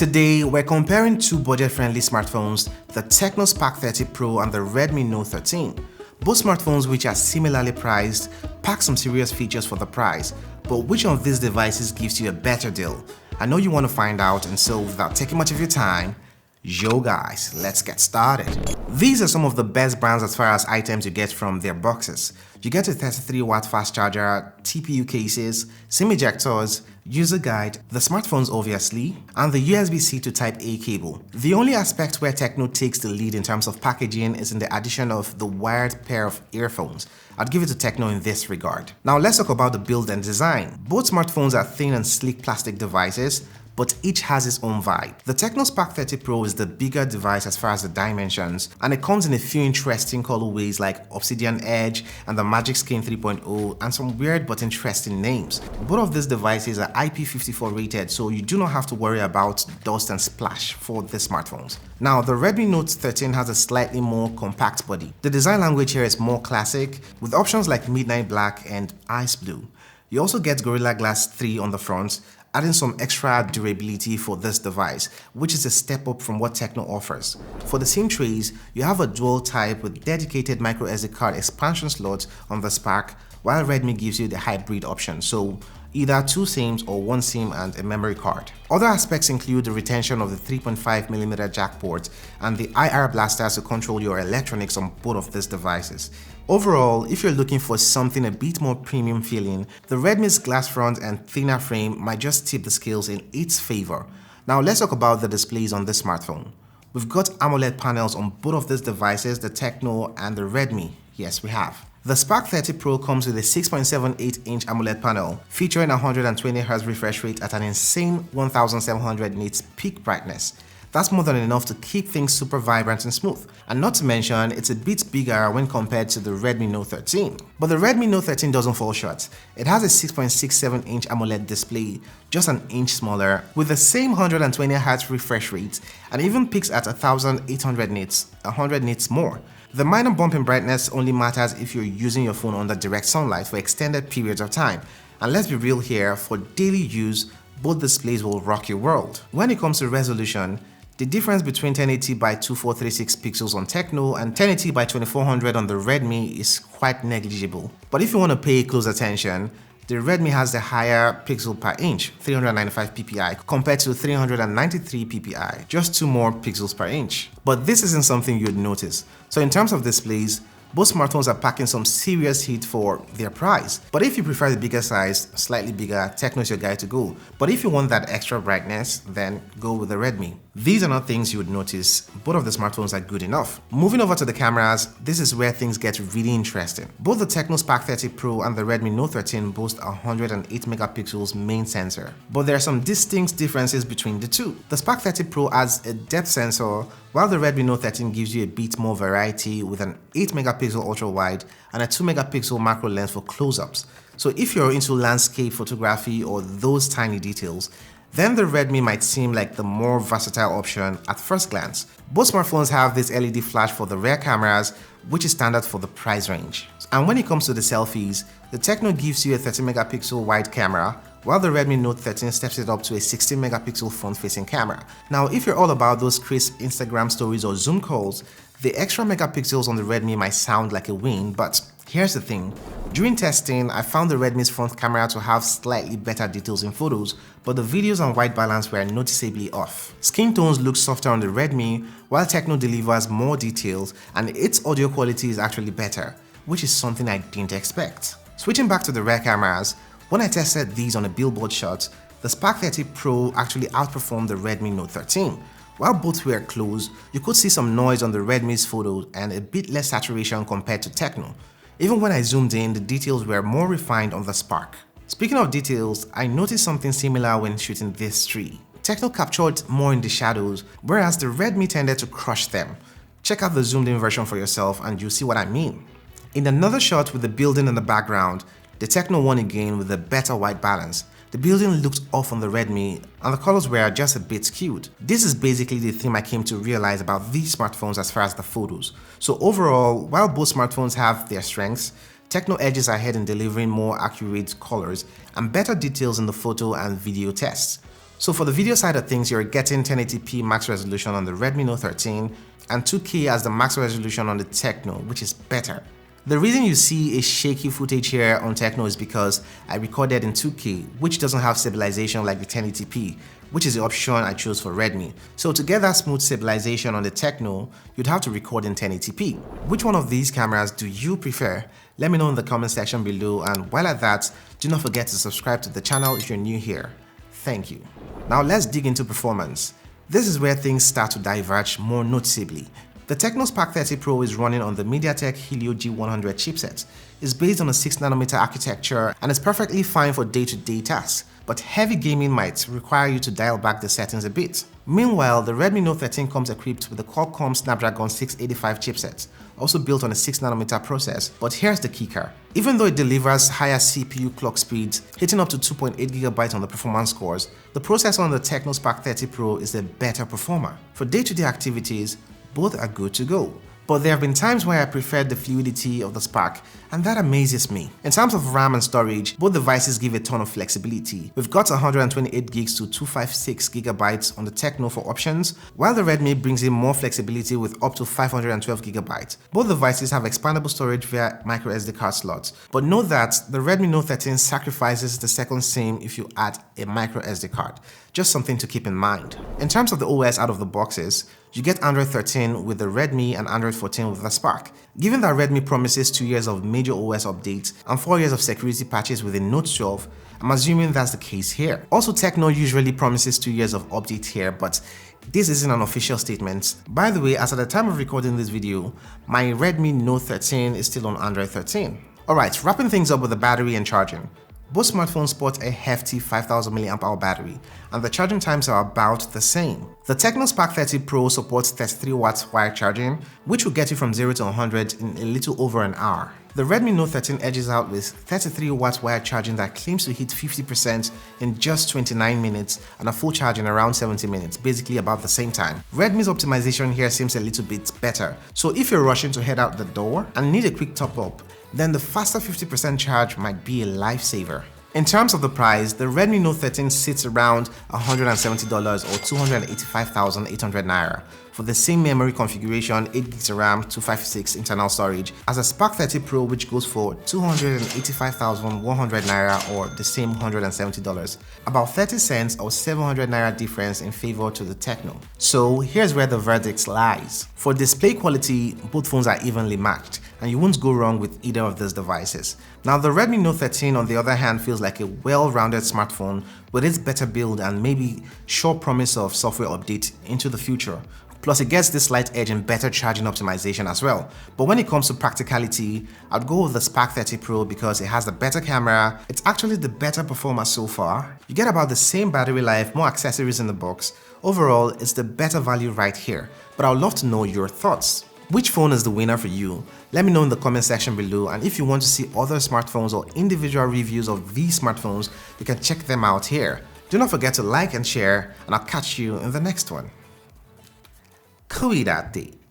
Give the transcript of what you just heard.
Today, we're comparing two budget-friendly smartphones, the TECNO Spark 30 Pro and the Redmi Note 13. Both smartphones, which are similarly priced, pack some serious features for the price, but which of these devices gives you a better deal? I know you want to find out, and so without taking much of your time, yo guys, let's get started. These are some of the best brands as far as items you get from their boxes. You get a 33-watt fast charger, TPU cases, SIM ejectors, user guide, the smartphones obviously, and the USB-C to Type-A cable. The only aspect where TECNO takes the lead in terms of packaging is in the addition of the wired pair of earphones. I'd give it to TECNO in this regard. Now let's talk about the build and design. Both smartphones are thin and sleek plastic devices, but each has its own vibe. The TECNO Spark 30 Pro is the bigger device as far as the dimensions, and it comes in a few interesting colorways like Obsidian Edge and the Magic Skin 3.0 and some weird but interesting names. Both of these devices are IP54 rated, so you do not have to worry about dust and splash for the smartphones. Now, the Redmi Note 13 has a slightly more compact body. The design language here is more classic, with options like Midnight Black and Ice Blue. You also get Gorilla Glass 3 on the front, adding some extra durability for this device, which is a step up from what TECNO offers. For the SIM trays, you have a dual type with dedicated microSD card expansion slots on the Spark, while Redmi gives you the hybrid option, so either two SIMs or one SIM and a memory card. Other aspects include the retention of the 3.5mm jack port and the IR blasters to control your electronics on both of these devices. Overall, if you're looking for something a bit more premium feeling, the Redmi's glass front and thinner frame might just tip the scales in its favor. Now let's talk about the displays on this smartphone. We've got AMOLED panels on both of these devices, the TECNO and the Redmi. Yes, we have. The Spark 30 Pro comes with a 6.78-inch AMOLED panel, featuring 120Hz refresh rate at an insane 1700 nits peak brightness. That's more than enough to keep things super vibrant and smooth. And not to mention, it's a bit bigger when compared to the Redmi Note 13. But the Redmi Note 13 doesn't fall short. It has a 6.67-inch AMOLED display, just an inch smaller, with the same 120Hz refresh rate, and even peaks at 1800 nits, 100 nits more. The minor bump in brightness only matters if you're using your phone under direct sunlight for extended periods of time. And let's be real here, for daily use, both displays will rock your world. When it comes to resolution, the difference between 1080 by 2436 pixels on TECNO and 1080 by 2400 on the Redmi is quite negligible. But if you want to pay close attention, the Redmi has the higher pixel per inch, 395 ppi, compared to 393 ppi, just 2 more pixels per inch. But this isn't something you'd notice. So in terms of displays, both smartphones are packing some serious heat for their price. But if you prefer the bigger size, slightly bigger, TECNO is your guy to go. But if you want that extra brightness, then go with the Redmi. These are not things you would notice. Both of the smartphones are good enough. Moving over to the cameras, this is where things get really interesting. Both the TECNO Spark 30 Pro and the Redmi Note 13 boast a 108 megapixels main sensor. But there are some distinct differences between the two. The Spark 30 Pro adds a depth sensor, while the Redmi Note 13 gives you a bit more variety with an 8 megapixel ultra wide and a 2 megapixel macro lens for close-ups. So if you're into landscape photography or those tiny details, then the Redmi might seem like the more versatile option at first glance. Both smartphones have this LED flash for the rear cameras, which is standard for the price range. And when it comes to the selfies, the TECNO gives you a 30 megapixel wide camera, while the Redmi Note 13 steps it up to a 16 megapixel front-facing camera. Now, if you're all about those crisp Instagram stories or Zoom calls, the extra megapixels on the Redmi might sound like a win, but here's the thing. During testing, I found the Redmi's front camera to have slightly better details in photos, but the videos and white balance were noticeably off. Skin tones look softer on the Redmi, while TECNO delivers more details and its audio quality is actually better, which is something I didn't expect. Switching back to the rear cameras, when I tested these on a billboard shot, the Spark 30 Pro actually outperformed the Redmi Note 13. While both were close, you could see some noise on the Redmi's photos and a bit less saturation compared to TECNO. Even when I zoomed in, the details were more refined on the Spark. Speaking of details, I noticed something similar when shooting this tree. TECNO captured more in the shadows, whereas the Redmi tended to crush them. Check out the zoomed in version for yourself and you'll see what I mean. In another shot with the building in the background, the TECNO won again with a better white balance. The building looked off on the Redmi and the colors were just a bit skewed. This is basically the theme I came to realize about these smartphones as far as the photos. So overall, while both smartphones have their strengths, TECNO edges ahead in delivering more accurate colors and better details in the photo and video tests. So for the video side of things, you're getting 1080p max resolution on the Redmi Note 13 and 2K as the max resolution on the TECNO, which is better. The reason you see a shaky footage here on TECNO is because I recorded in 2K, which doesn't have stabilization like the 1080p, which is the option I chose for Redmi. So to get that smooth stabilization on the TECNO, you'd have to record in 1080p. Which one of these cameras do you prefer? Let me know in the comment section below, and while at that, do not forget to subscribe to the channel if you're new here. Thank you. Now let's dig into performance. This is where things start to diverge more noticeably. The TECNO Spark 30 Pro is running on the MediaTek Helio G100 chipset. It's based on a 6nm architecture and is perfectly fine for day-to-day tasks, but heavy gaming might require you to dial back the settings a bit. Meanwhile, the Redmi Note 13 comes equipped with the Qualcomm Snapdragon 685 chipset, also built on a 6nm process, but here's the kicker. Even though it delivers higher CPU clock speeds, hitting up to 2.8GB on the performance scores, the processor on the TECNO Spark 30 Pro is a better performer. For day-to-day activities, both are good to go. But there have been times where I preferred the fluidity of the Spark, and that amazes me. In terms of RAM and storage, both devices give a ton of flexibility. We've got 128 gigs to 256 GB on the TECNO for options, while the Redmi brings in more flexibility with up to 512 GB. Both devices have expandable storage via microSD card slots, but note that the Redmi Note 13 sacrifices the second SIM if you add a microSD card. Just something to keep in mind. In terms of the OS out of the boxes, you get Android 13 with the Redmi and Android 14 with the Spark. Given that Redmi promises 2 years of major OS updates and 4 years of security patches within Note 12, I'm assuming that's the case here. Also, TECNO usually promises 2 years of update here, but this isn't an official statement. By the way, as at the time of recording this video, my Redmi Note 13 is still on Android 13. Alright, wrapping things up with the battery and charging. Both smartphones sport a hefty 5000 mAh battery, and the charging times are about the same. The TECNO Spark 30 Pro supports 33 watts wired charging, which will get you from 0 to 100 in a little over an hour. The Redmi Note 13 edges out with 33 watts wired charging that claims to hit 50% in just 29 minutes and a full charge in around 70 minutes, basically about the same time. Redmi's optimization here seems a little bit better, so if you're rushing to head out the door and need a quick top up, then the faster 50% charge might be a lifesaver. In terms of the price, the Redmi Note 13 sits around $170 or 285,800 naira for the same memory configuration, 8GB RAM, 256 internal storage, as a Spark 30 Pro, which goes for 285,100 naira or the same $170, about 30 cents or 700 naira difference in favor to the TECNO. So here's where the verdict lies. For display quality, both phones are evenly matched, and you won't go wrong with either of these devices. Now, the Redmi Note 13 on the other hand feels like a well-rounded smartphone with its better build and maybe sure promise of software update into the future. Plus, it gets this slight edge in better charging optimization as well. But when it comes to practicality, I'd go with the Spark 30 Pro because it has the better camera. It's actually the better performer so far. You get about the same battery life, more accessories in the box. Overall, it's the better value right here. But I would love to know your thoughts. Which phone is the winner for you? Let me know in the comment section below, and if you want to see other smartphones or individual reviews of these smartphones, you can check them out here. Do not forget to like and share, and I'll catch you in the next one. Cuidado.